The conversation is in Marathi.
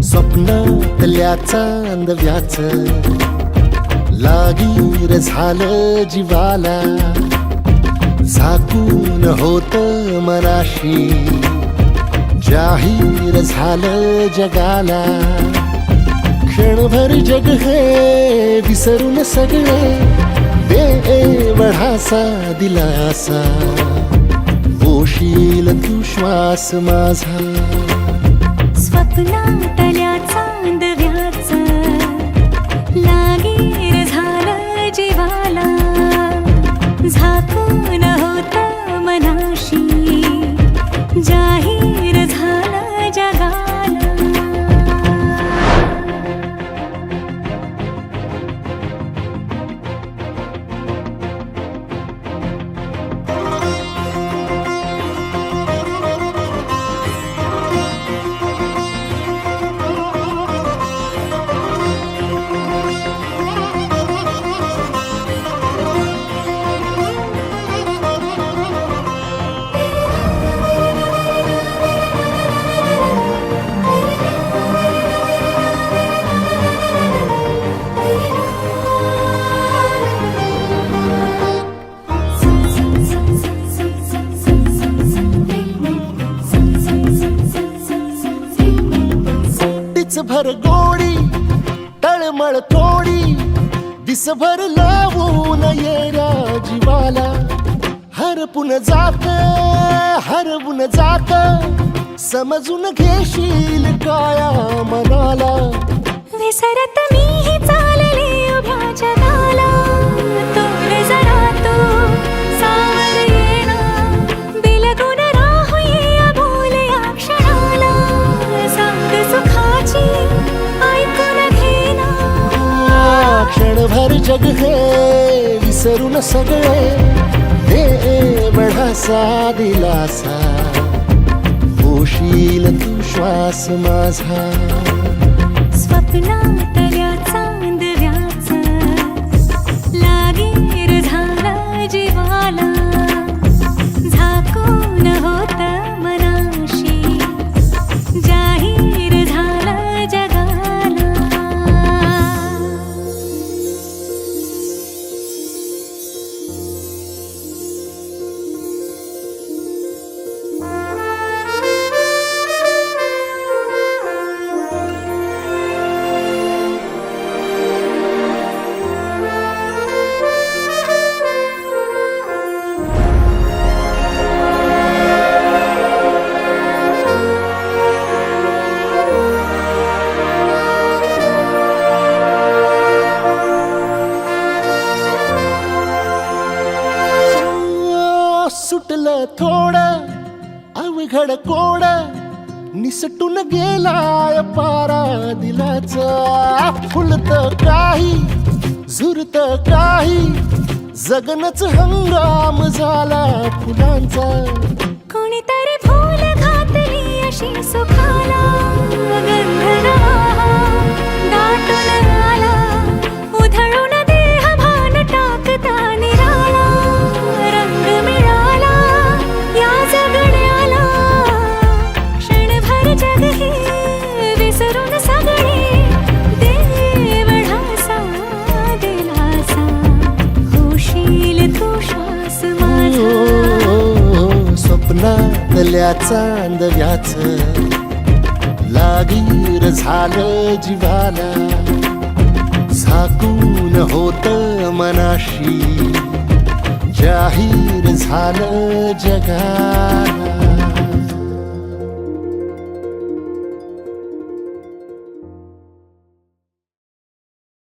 स्वप्नातल्या चांदव्याच लागीर झालं जीवाला, झाकून होत मनाशी जाहीर झालं जगाला. क्षणभर जग हे विसरून सगळे देवढासा दिलासा, पोशील तू श्वास माझा. स्वप्नातल्या चांदव्याच लागीर झालं जीवाला, झाकून होत मनाशी जाहीर झालं जगाला. भर गोडी तळमळ थोडी दिसभर लावून येण्या जीवाला. हरपून जात समजून घेशील काया मनाला. विसरत मीही चालले उभ्या जगाला, तोल जरा तो सावर येणा, बिलगून राहूया बोल या क्षणाला. सांग सुखाची ऐकून घेना, क्षणभर जग हे विसरून सगळे देवढासा दिलासा, पोशील तू श्वास माझा. स्वप्नातल्या चांदव्याच लागीर झालं जीवाला, झाकून होत मनाशी जाहीर झालं जगाला. सुटलं थोडं अवघड कोड, निसटून गेलाय पारा दिलाचा. फुलत काही झुरत काही जगनच हंगाम झाला फुलांचा. कोणीतरी फूल घातली अशी सुखाला, गंध दाटून आला, उधळून देह भान टाकता निराला. रंग मिळाला या जगण्याला, क्षणभर जग हे विसरून सगळे देवढासा दिलासा, होशील तू श्वास माझा. स्वप्नातल्या चांदव्याच लागीर झालं जीवाला, झाकून होत मनाशी जाहीर झालं जगाला.